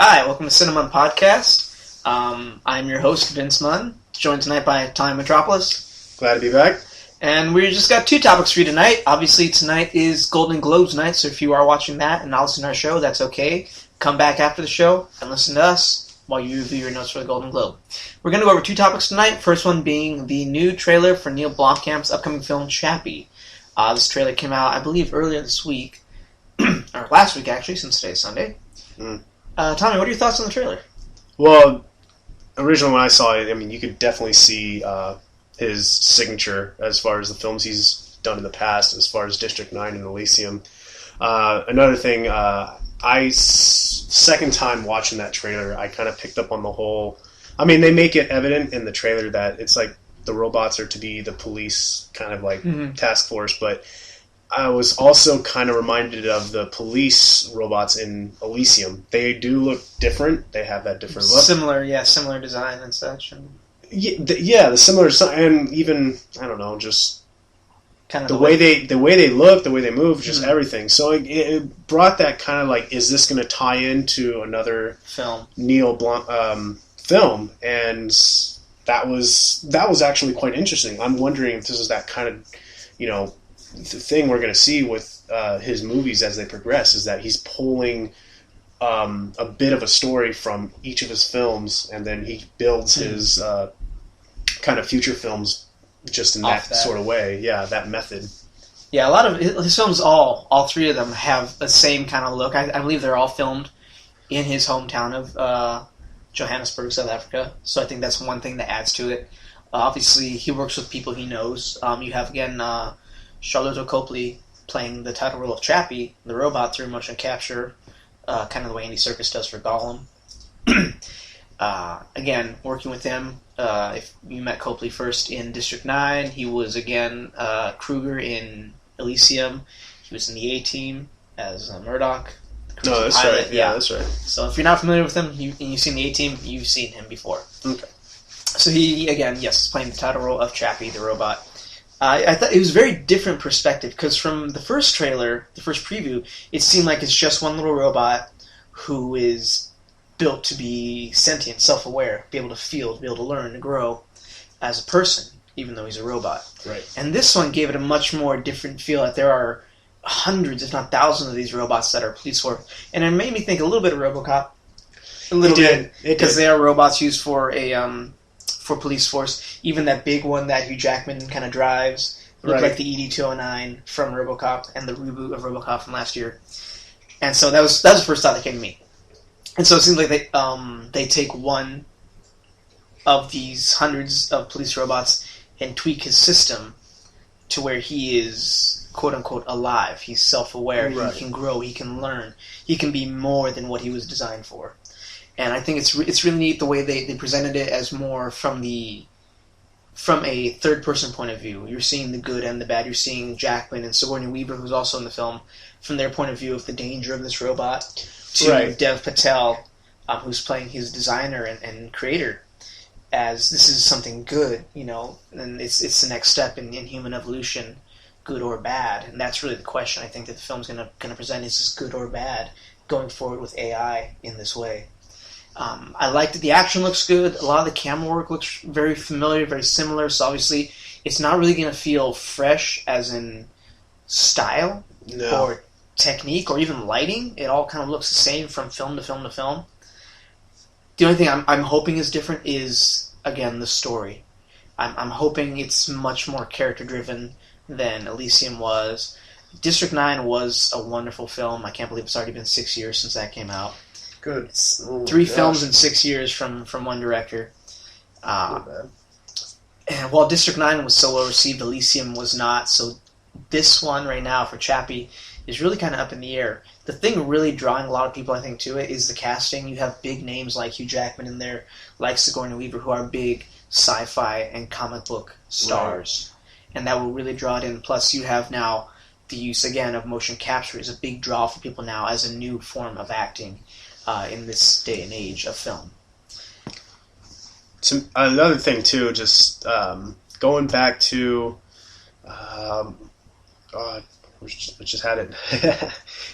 Hi, welcome to CineMunn Podcast. I'm your host, Vince Munn, joined tonight by Tommy Metropolis. Glad to be back. And we just got two topics for you tonight. Obviously, tonight is Golden Globes night, so if you are watching that and not listening to our show, that's okay. Come back after the show and listen to us while you review your notes for the Golden Globe. We're going to go over two topics tonight. First one being the new trailer for Neil Blomkamp's upcoming film, Chappie. This trailer came out, I believe, earlier this week, or last week actually, since today's Sunday. Tommy, what are your thoughts on the trailer? Well, originally when I saw it, I mean, you could definitely see his signature as far as the films he's done in the past, as far as District 9 and Elysium. Another thing, second time watching that trailer, I kind of picked up on the whole... I mean, they make it evident in the trailer that it's like the robots are to be the police kind of like task force, but I was also kind of reminded of the police robots in Elysium. They do look different. They have that different look. Similar design and such. And the similar design, and even, I don't know, just kind of the way they look, the way they move, just everything. So it brought that kind of like, is this going to tie into another film Neil film? And that was actually quite interesting. I'm wondering if this is that kind of, the thing we're going to see with his movies as they progress, is that he's pulling a bit of a story from each of his films, and then he builds his kind of future films just in that sort of way. Yeah, that method. Yeah, a lot of his films, all three of them, have the same kind of look. I believe they're all filmed in his hometown of Johannesburg, South Africa. So I think that's one thing that adds to it. Obviously, he works with people he knows. You have, again, Charlotte Copley playing the title role of Chappie, the robot, through motion capture, kind of the way Andy Serkis does for Gollum. Again, working with him, if you met Copley first in District 9, he was, again, Kruger in Elysium. He was in the A-Team as Murdoch. No, that's pilot. Right. Yeah, that's right. So if you're not familiar with him, and you've seen the A-Team, you've seen him before. Okay. So he, again, yes, is playing the title role of Chappie, the robot. I thought it was a very different perspective, because from the first trailer, the first preview, it seemed like it's just one little robot who is built to be sentient, self-aware, be able to feel, to be able to learn, to grow as a person, even though he's a robot. Right. And this one gave it a much more different feel, that there are hundreds, if not thousands, of these robots that are police force. And it made me think a little bit of RoboCop. A little bit. Because they are robots used for a... for police force. Even that big one that Hugh Jackman kind of drives looked like the ED-209 from RoboCop and the reboot of RoboCop from last year. And so that was the first thought that came to me. And so it seems like they take one of these hundreds of police robots and tweak his system to where he is quote-unquote alive. He's self-aware. Right. He can grow. He can learn. He can be more than what he was designed for. And I think it's really neat the way they presented it as more from a third-person point of view. You're seeing the good and the bad. You're seeing Jackman and Sigourney Weaver, who's also in the film, from their point of view of the danger of this robot, to Dev Patel, who's playing his designer and creator, as this is something good, and it's the next step in human evolution, good or bad. And that's really the question I think that the film's going to present, is this good or bad, going forward with AI in this way. I liked it. The action looks good. A lot of the camera work looks very familiar, very similar. So obviously, it's not really going to feel fresh as in style or technique or even lighting. It all kind of looks the same from film to film to film. The only thing I'm hoping is different is, again, the story. I'm hoping it's much more character-driven than Elysium was. District 9 was a wonderful film. I can't believe it's already been 6 years since that came out. Good. It's three films in 6 years from one director. And while District 9 was so well received, Elysium was not. So this one right now for Chappie is really kind of up in the air. The thing really drawing a lot of people, I think, to it is the casting. You have big names like Hugh Jackman in there, like Sigourney Weaver, who are big sci-fi and comic book stars. Right. And that will really draw it in. Plus, you have now the use, again, of motion capture is a big draw for people now as a new form of acting. In this day and age of film. Another thing, too, just going back to... we just had it.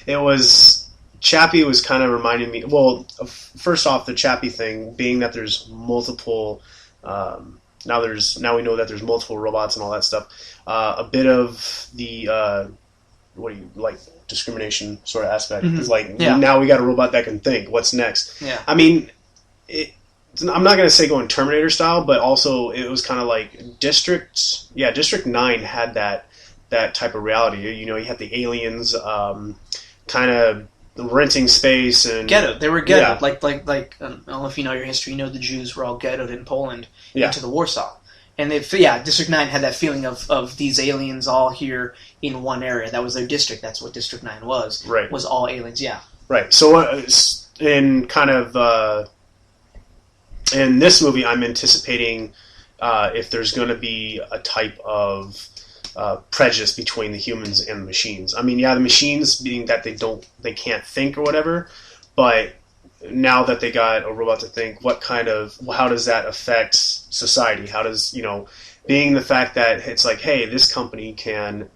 It was Chappie was kind of reminding me. Well, first off, the Chappie thing being that there's multiple. Now we know that there's multiple robots and all that stuff. A bit of the what do you like discrimination sort of aspect. It's like now we got a robot that can think. What's next? Yeah. I mean, I'm not going to say going Terminator style, but also it was kind of like District 9 had that type of reality. You know, you had the aliens kind of renting space and ghetto. They were ghetto. Like I don't know if you know your history. You know the Jews were all ghettoed in Poland into the Warsaw. And District 9 had that feeling of these aliens all here in one area. That was their district. That's what District 9 was. Right. Was all aliens, yeah. Right. So in kind of in this movie, I'm anticipating if there's going to be a type of prejudice between the humans and the machines. I mean, the machines being that they can't think or whatever, but now that they got a robot to think, how does that affect society? How does, being the fact that it's like, hey, this company can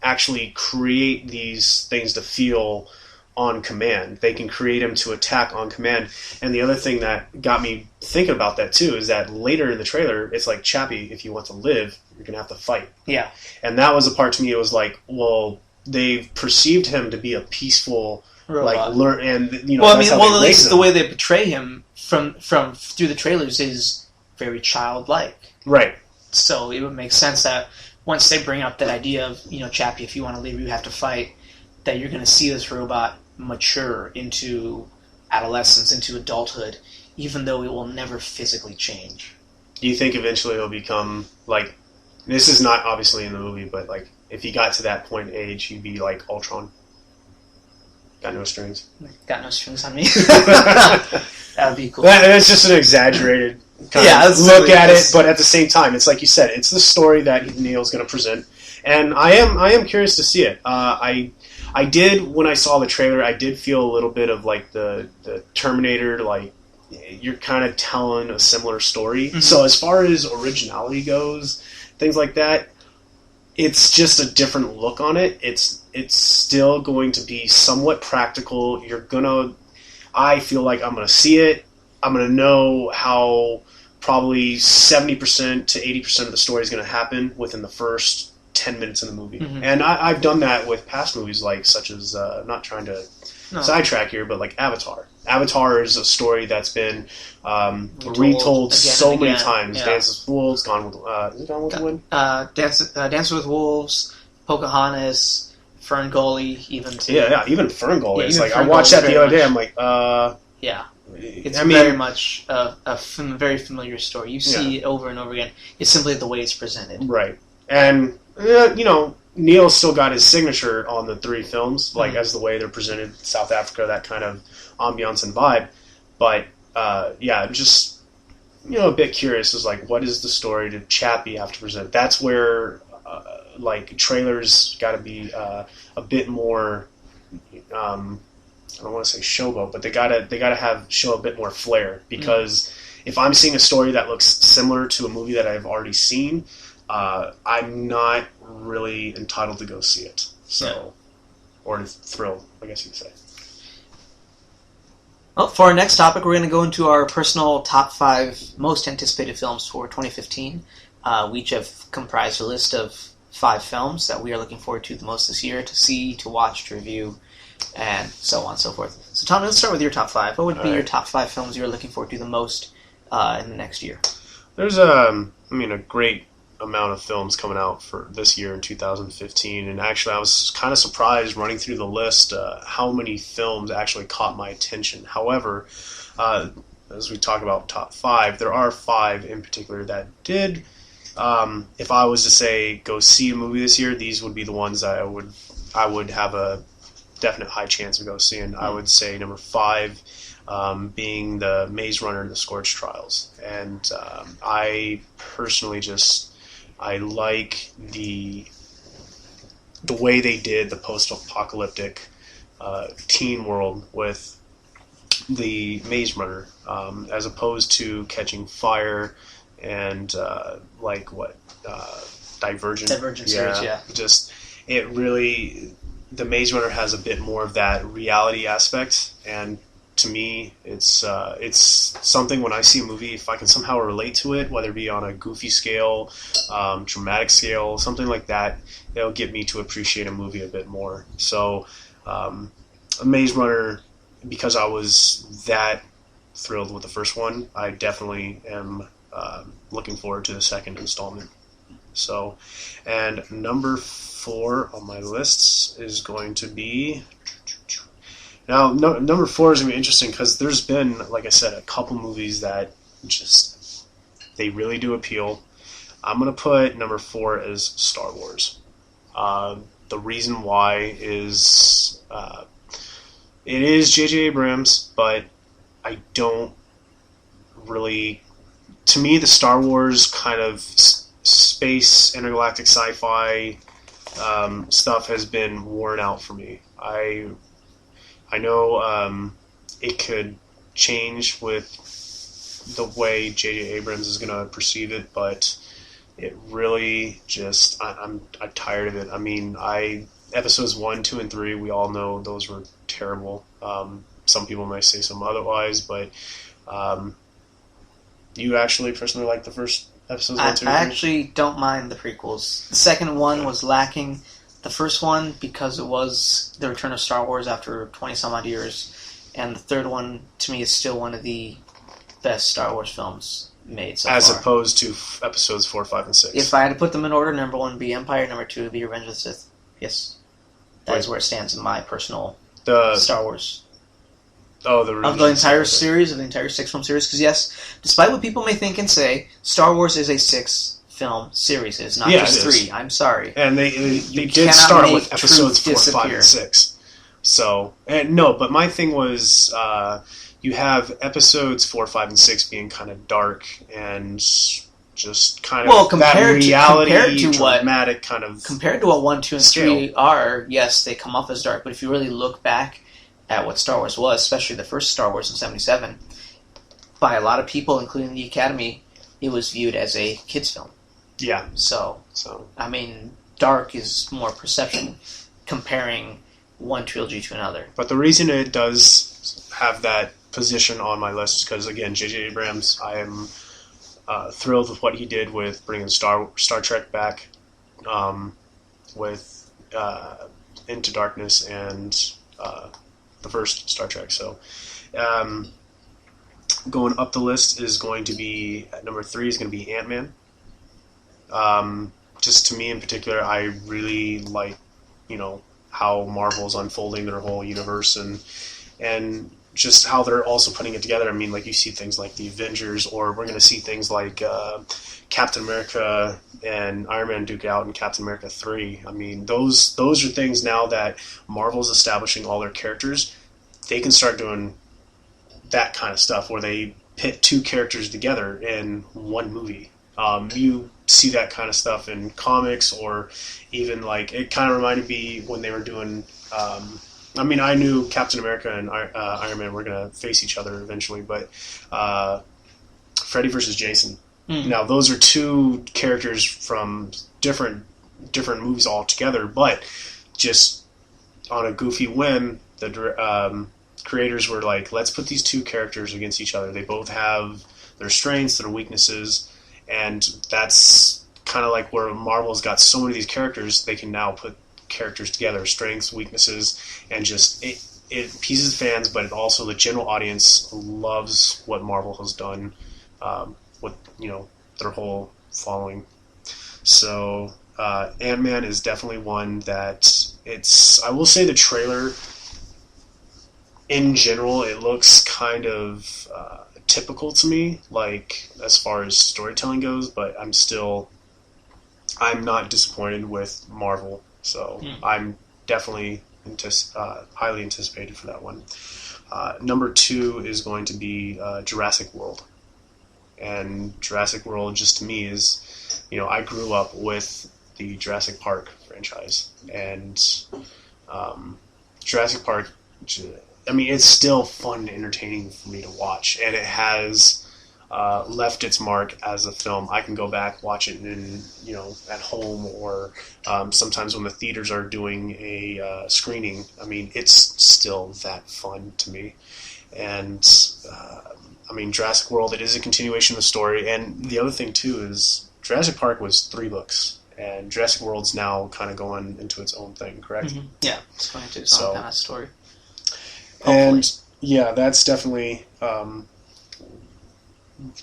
actually create these things to feel on command. They can create them to attack on command. And the other thing that got me thinking about that too is that later in the trailer, it's like, Chappie, if you want to live, you're going to have to fight. Yeah. And that was the part to me, it was like, well, they've perceived him to be a peaceful robot. At least the way they portray him from through the trailers is very childlike. Right. So it would make sense that once they bring up that idea of, Chappie, if you want to live, you have to fight, that you're going to see this robot mature into adolescence, into adulthood, even though it will never physically change. Do you think eventually it'll become, like, this is not obviously in the movie, but, like, if he got to that point in age, he'd be like Ultron? Got no strings. Got no strings on me. That would be cool. That's just an exaggerated kind of look at it, but at the same time, it's like you said, it's the story that Neil's going to present, and I am curious to see it. I did, when I saw the trailer, I did feel a little bit of like the Terminator, like you're kind of telling a similar story. Mm-hmm. So as far as originality goes, things like that, it's just a different look on it. It's still going to be somewhat practical. I feel like I'm gonna see it. I'm gonna know how probably 70% to 80% of the story is gonna happen within the first 10 minutes in the movie. Mm-hmm. And I've done that with past movies, such as not trying to sidetrack here, but like Avatar. Avatar is a story that's been retold so many times. Yeah. Dances with Wolves, Gone with the Wind? Dances with Wolves, Pocahontas, Ferngully, even too. Yeah, even Ferngully. It's like I watched that the other day. I'm like, yeah. It's very much a very familiar story. You see it over and over again. It's simply the way it's presented. Right. And Neil still got his signature on the three films, like as the way they're presented, South Africa, that kind of ambiance and vibe. But I'm just a bit curious. Is like, what is the story did Chappie have to present? That's where trailers got to be a bit more. I don't want to say showboat, but they gotta show a bit more flair, because if I'm seeing a story that looks similar to a movie that I've already seen, I'm not really entitled to go see it. So, or thrilled, I guess you'd say. Well, for our next topic, we're going to go into our personal top 5 most anticipated films for 2015. We each have comprised a list of 5 films that we are looking forward to the most this year, to see, to watch, to review, and so on and so forth. So, Tommy, let's start with your top 5. What would be your top 5 films you're looking forward to the most in the next year? There's a great amount of films coming out for this year in 2015, and actually I was kind of surprised running through the list how many films actually caught my attention. However, as we talk about top 5, there are 5 in particular that did. If I was to say go see a movie this year, these would be the ones that I would have a definite high chance of go seeing. I would say number 5 being the Maze Runner and the Scorch Trials, and I personally I like the way they did the post-apocalyptic teen world with the Maze Runner, as opposed to Catching Fire and Divergent. Divergent series, yeah. Just it really the Maze Runner has a bit more of that reality aspect, and to me, it's something when I see a movie, if I can somehow relate to it, whether it be on a goofy scale, dramatic scale, something like that, it'll get me to appreciate a movie a bit more. So, Maze Runner, because I was that thrilled with the first one, I definitely am looking forward to the second installment. So, and number 4 on my lists is going to be... Now, number 4 is going to be interesting because there's been, like I said, a couple movies that just, they really do appeal. I'm going to put number 4 as Star Wars. The reason why is it is J.J. Abrams, but I don't really... To me, the Star Wars kind of space, intergalactic sci-fi stuff has been worn out for me. I know it could change with the way J.J. Abrams is going to perceive it, but it really just... I'm tired of it. I mean, episodes 1, 2, and 3, we all know those were terrible. Some people might say some otherwise, but you actually personally like the first episodes 1, 2, and 3? I actually don't mind the prequels. The second one was lacking. The first one, because it was the return of Star Wars after 20-some-odd years, and the third one, to me, is still one of the best Star Wars films made so As far. opposed to episodes 4, 5, and 6. If I had to put them in order, number 1 would be Empire, number 2 would be Revenge of the Sith. Yes. That is where it stands in my personal Star Wars. Oh, the of the entire series, of the entire 6-film series. Because yes, despite what people may think and say, Star Wars is a 6-film series. It's not just 3. I'm sorry. And they did start with episodes 4, 5, and 6. So, but my thing was, you have episodes 4, 5, and 6 being kind of dark and just kind of that reality, dramatic kind of... Compared to what 1, 2, and scale. 3 are, yes, they come off as dark. But if you really look back at what Star Wars was, especially the first Star Wars in 1977, by a lot of people, including the Academy, it was viewed as a kids' film. Yeah. So I mean, dark is more perception comparing one trilogy to another. But the reason it does have that position on my list is because, again, J.J. Abrams, I am thrilled with what he did with bringing Star Trek back, with Into Darkness and the first Star Trek. So going up the list is going to be, at number 3 is going to be Ant-Man. Just to me in particular, I really like, how Marvel's unfolding their whole universe and just how they're also putting it together. I mean, like, you see things like the Avengers, or we're going to see things like Captain America and Iron Man duke out in Captain America 3. I mean, those are things now that Marvel's establishing all their characters. They can start doing that kind of stuff where they pit 2 characters together in one movie. You see that kind of stuff in comics, or even, like, it kind of reminded me when they were doing... I knew Captain America and Iron Man were going to face each other eventually, but Freddy versus Jason. Now, those are 2 characters from different movies altogether, but just on a goofy whim, the creators were like, let's put these 2 characters against each other. They both have their strengths, their weaknesses, and that's kind of like where Marvel's got so many of these characters, they can now put characters together, strengths, weaknesses, and just it appeases fans, but also the general audience loves what Marvel has done with their whole following. So Ant-Man is definitely one that I will say the trailer in general, it looks kind of typical to me, like as far as storytelling goes, but I'm not disappointed with Marvel. So I'm definitely highly anticipated for that one. Number 2 is going to be Jurassic World. And Jurassic World, just to me, is, I grew up with the Jurassic Park franchise. And Jurassic Park, it's still fun and entertaining for me to watch. And it has left its mark as a film. I can go back, watch it in, at home, or sometimes when the theaters are doing a screening. I mean, it's still that fun to me. And Jurassic World, it is a continuation of the story. And the other thing too is Jurassic Park was 3 books, and Jurassic World's now kind of going into its own thing, correct? Mm-hmm. Yeah, it's going into its own kind of story. Hopefully. And yeah, that's definitely going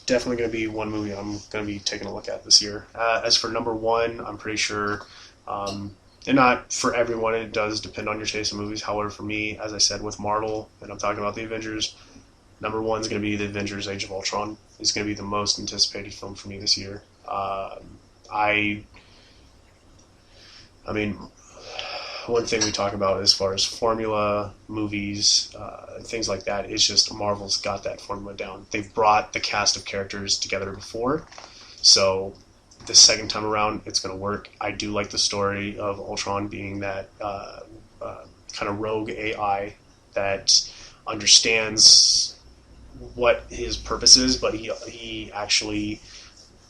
to be one movie I'm going to be taking a look at this year. As for number 1, I'm pretty sure, and not for everyone, it does depend on your taste in movies. However, for me, as I said, with Marvel, and I'm talking about the Avengers, number 1 is going to be the Avengers: Age of Ultron. It's going to be the most anticipated film for me this year. One thing we talk about as far as formula, movies, things like that, is just Marvel's got that formula down. They've brought the cast of characters together before, so the second time around, it's going to work. I do like the story of Ultron being that kind of rogue AI that understands what his purpose is, but he actually,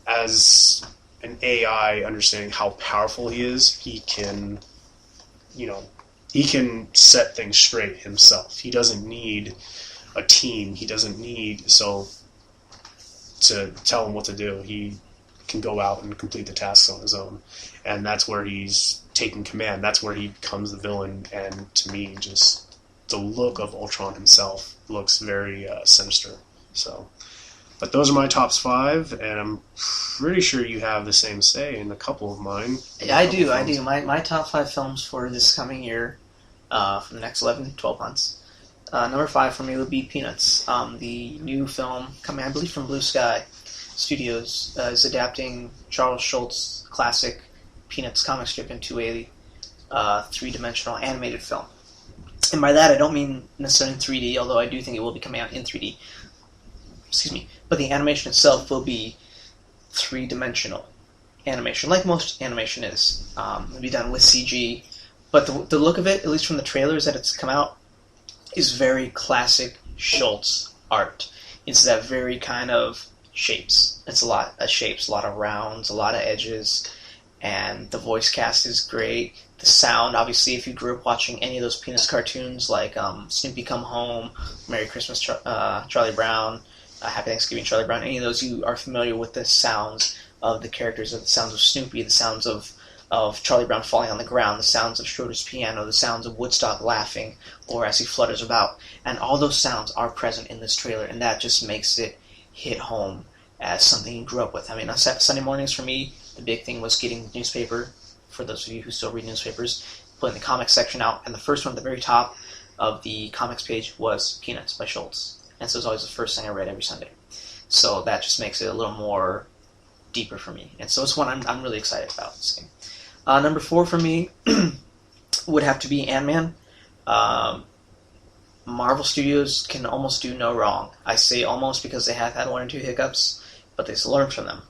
as an AI, understanding how powerful he is, he can set things straight himself. He doesn't need a team. He doesn't need to tell him what to do. He can go out and complete the tasks on his own. And that's where he's taking command. That's where he becomes the villain. And to me, just the look of Ultron himself looks very sinister. But those are my top 5, and I'm pretty sure you have the same say in a couple of mine. Yeah, I do. My top 5 films for this coming year, for the next 11, 12 months. Number 5 for me would be Peanuts. The new film coming, I believe, from Blue Sky Studios, is adapting Charles Schultz's classic Peanuts comic strip into a 3-dimensional animated film. And by that, I don't mean necessarily in 3D, although I do think it will be coming out in 3D. Excuse me. But the animation itself will be 3-dimensional animation, like most animation is. It'll be done with CG. But the look of it, at least from the trailers that it's come out, is very classic Schultz art. It's that very kind of shapes. It's a lot of shapes, a lot of rounds, a lot of edges, and the voice cast is great. The sound, obviously, if you grew up watching any of those Peanuts cartoons, like Snoopy Come Home, Merry Christmas, Charlie Brown, Happy Thanksgiving, Charlie Brown, any of those, you are familiar with the sounds of the characters, the sounds of Snoopy, the sounds of Charlie Brown falling on the ground, the sounds of Schroeder's piano, the sounds of Woodstock laughing, or as he flutters about. And all those sounds are present in this trailer, and that just makes it hit home as something you grew up with. I mean, on Sunday mornings for me, the big thing was getting the newspaper, for those of you who still read newspapers, putting the comics section out, and the first one at the very top of the comics page was Peanuts by Schultz. And so it was always the first thing I read every Sunday. So that just makes it a little more deeper for me. And so it's one I'm really excited about, this game. Number 4 for me would have to be Ant-Man. Marvel Studios can almost do no wrong. I say almost because they have had 1 or 2 hiccups, but they've learned from them.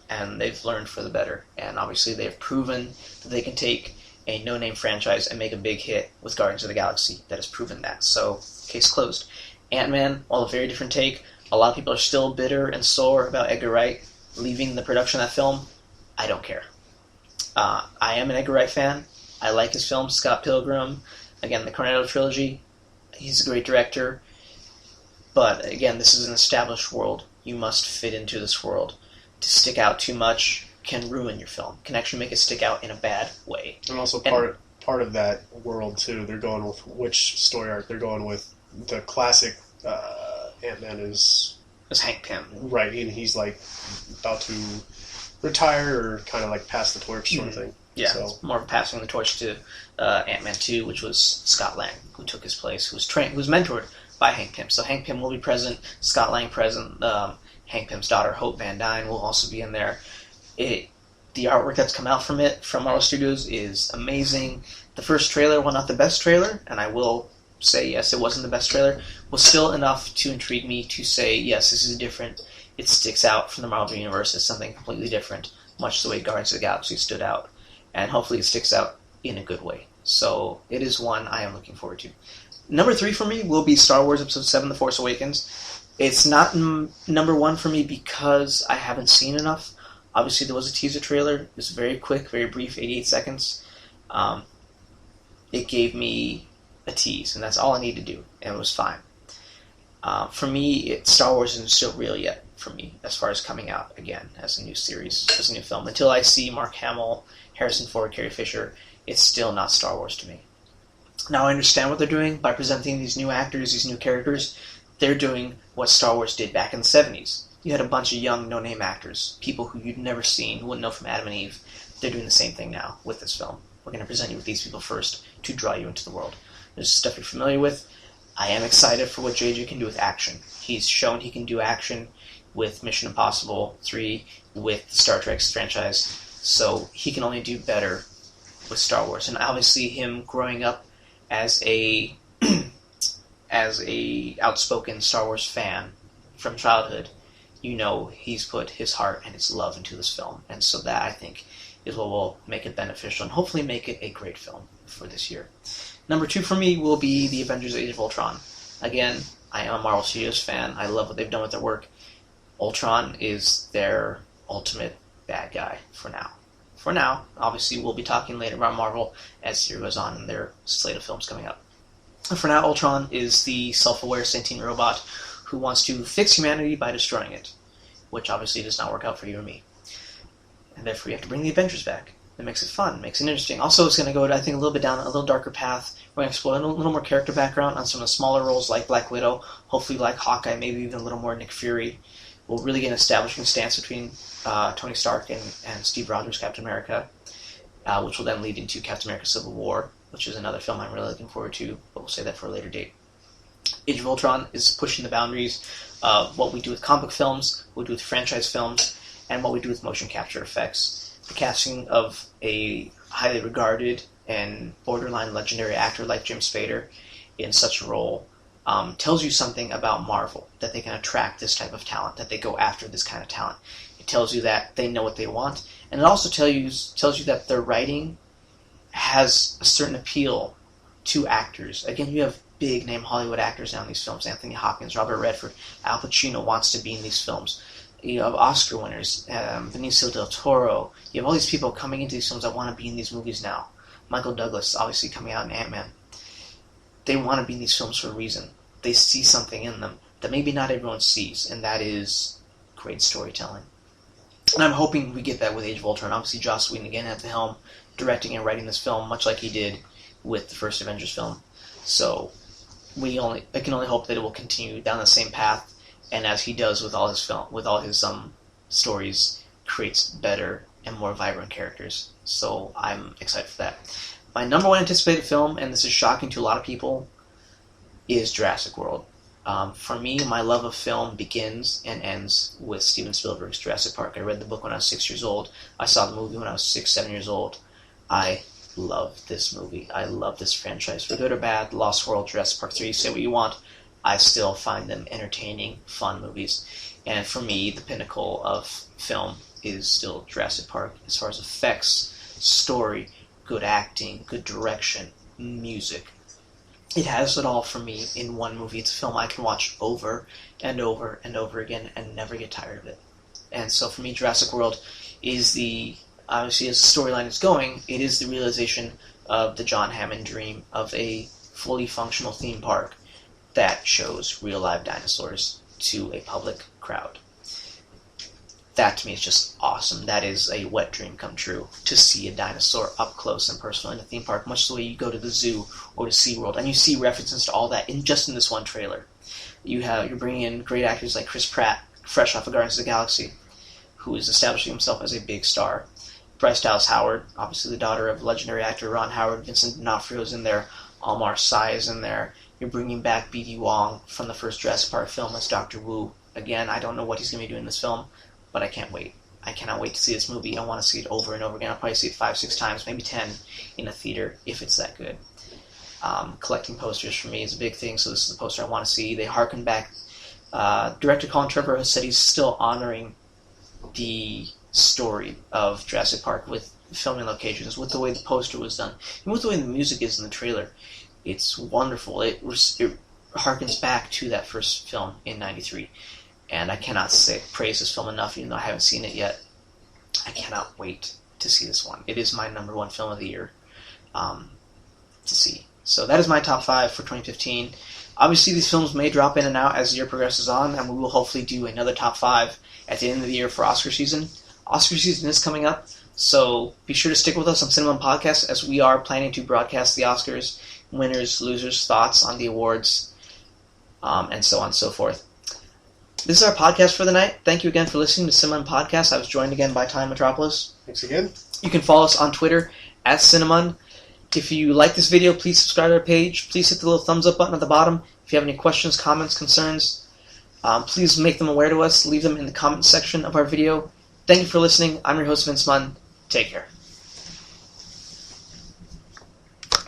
And they've learned for the better. And obviously they've proven that they can take a no-name franchise and make a big hit with Guardians of the Galaxy. That has proven that. So, case closed. Ant-Man, while a very different take, a lot of people are still bitter and sore about Edgar Wright leaving the production of that film. I don't care. I am an Edgar Wright fan. I like his films, Scott Pilgrim, again, the Cornetto trilogy. He's a great director. But, again, this is an established world. You must fit into this world. To stick out too much can ruin your film, can actually make it stick out in a bad way. And also part of that world, too, they're going with which story arc. They're going with the classic Ant-Man is Hank Pym. Right, and he's like about to retire or kind of like pass the torch sort of thing. Yeah, so. It's more of passing the torch to Ant-Man 2, which was Scott Lang, who took his place, who was mentored by Hank Pym. So Hank Pym will be present, Scott Lang present, Hank Pym's daughter, Hope Van Dyne, will also be in there. The artwork that's come out from Marvel Studios, is amazing. The first trailer, while not the best trailer, and I will say yes, it wasn't the best trailer, was still enough to intrigue me to say, yes, this is different. It sticks out from the Marvel Universe as something completely different, much the way Guardians of the Galaxy stood out. And hopefully it sticks out in a good way. So it is one I am looking forward to. Number 3 for me will be Star Wars Episode 7, The Force Awakens. It's not number one for me because I haven't seen enough. Obviously, there was a teaser trailer. It was very quick, very brief, 88 seconds. It gave me a tease, and that's all I needed to do, and it was fine. For me, Star Wars isn't still real yet for me, as far as coming out again as a new series, as a new film. Until I see Mark Hamill, Harrison Ford, Carrie Fisher, it's still not Star Wars to me. Now I understand what they're doing by presenting these new actors, these new characters. They're doing what Star Wars did back in the 70s. You had a bunch of young, no-name actors, people who you'd never seen, who wouldn't know from Adam and Eve. They're doing the same thing now with this film. We're going to present you with these people first to draw you into the world. There's stuff you're familiar with. I am excited for what JJ can do with action. He's shown he can do action with Mission Impossible 3, with the Star Trek franchise, so he can only do better with Star Wars. And obviously him growing up as a outspoken Star Wars fan from childhood, you know he's put his heart and his love into this film. And so that, I think, is what will make it beneficial and hopefully make it a great film for this year. Number 2 for me will be The Avengers Age of Ultron. Again, I am a Marvel Studios fan. I love what they've done with their work. Ultron is their ultimate bad guy for now. For now, obviously we'll be talking later about Marvel as the year goes on in their slate of films coming up. For now, Ultron is the self-aware sentient robot who wants to fix humanity by destroying it, which obviously does not work out for you or me. And therefore you have to bring the Avengers back. That makes it fun, makes it interesting. Also, it's going to go, I think, a little bit down a little darker path. We're going to explore a little more character background on some of the smaller roles like Black Widow, hopefully like Hawkeye, maybe even a little more Nick Fury. We'll really get an establishing stance between Tony Stark and Steve Rogers, Captain America, which will then lead into Captain America Civil War, which is another film I'm really looking forward to, but we'll save that for a later date. Age of Ultron is pushing the boundaries of what we do with comic films, what we do with franchise films, and what we do with motion capture effects. The casting of a highly regarded and borderline legendary actor like Jim Spader in such a role tells you something about Marvel, that they can attract this type of talent, that they go after this kind of talent. It tells you that they know what they want, and it also tells you that their writing has a certain appeal to actors. Again, you have big-name Hollywood actors now in these films. Anthony Hopkins, Robert Redford, Al Pacino wants to be in these films. You have Oscar winners, Benicio del Toro. You have all these people coming into these films that want to be in these movies now. Michael Douglas, obviously coming out in Ant-Man. They want to be in these films for a reason. They see something in them that maybe not everyone sees, and that is great storytelling. And I'm hoping we get that with Age of Ultron. Obviously, Joss Whedon again at the helm, directing and writing this film, much like he did with the first Avengers film. So I can only hope that it will continue down the same path, and as he does with all his stories, creates better and more vibrant characters. So I'm excited for that. My number one anticipated film, and this is shocking to a lot of people, is Jurassic World. For me, my love of film begins and ends with Steven Spielberg's Jurassic Park. I read the book when I was 6 years old. I saw the movie when I was 6, 7 years old. I love this movie. I love this franchise. For good or bad, Lost World, Jurassic Park 3, say what you want, I still find them entertaining, fun movies. And for me, the pinnacle of film is still Jurassic Park, as far as effects, story, good acting, good direction, music. It has it all for me in one movie. It's a film I can watch over and over and over again and never get tired of it. And so for me, Jurassic World is obviously as the storyline is going, it is the realization of the John Hammond dream of a fully functional theme park that shows real live dinosaurs to a public crowd. That to me is just awesome. That is a wet dream come true, to see a dinosaur up close and personal in a theme park, much the way you go to the zoo or to SeaWorld, and you see references to all that just in this one trailer. You're bringing in great actors like Chris Pratt, fresh off of Guardians of the Galaxy, who is establishing himself as a big star. Bryce Dallas Howard, obviously the daughter of legendary actor Ron Howard. Vincent D'Onofrio's in there. Omar Sy is in there. You're bringing back B.D. Wong from the first Jurassic Park film as Dr. Wu. Again, I don't know what he's going to be doing in this film, but I can't wait. I cannot wait to see this movie. I want to see it over and over again. I'll probably see it 5, 6 times, maybe 10 in a theater, if it's that good. Collecting posters for me is a big thing, so this is the poster I want to see. They harken back. Director Colin Trevorrow has said he's still honoring the story of Jurassic Park with filming locations, with the way the poster was done, and with the way the music is in the trailer. It's wonderful. It harkens back to that first film in '93, and I cannot praise this film enough, even though I haven't seen it yet. I cannot wait to see this one. It is my number one film of the year to see. So that is my top 5 for 2015. Obviously, these films may drop in and out as the year progresses on, and we will hopefully do another top 5 at the end of the year for Oscar season. Oscar season is coming up, so be sure to stick with us on CineMunn Podcast, as we are planning to broadcast the Oscars, winners, losers, thoughts on the awards, and so on and so forth. This is our podcast for the night. Thank you again for listening to CineMunn Podcast. I was joined again by Time Metropolis. Thanks again. You can follow us on Twitter at CineMunn. If you like this video, please subscribe to our page. Please hit the little thumbs up button at the bottom. If you have any questions, comments, concerns, please make them aware to us. Leave them in the comment section of our video. Thank you for listening. I'm your host, Vince Munn. Take care.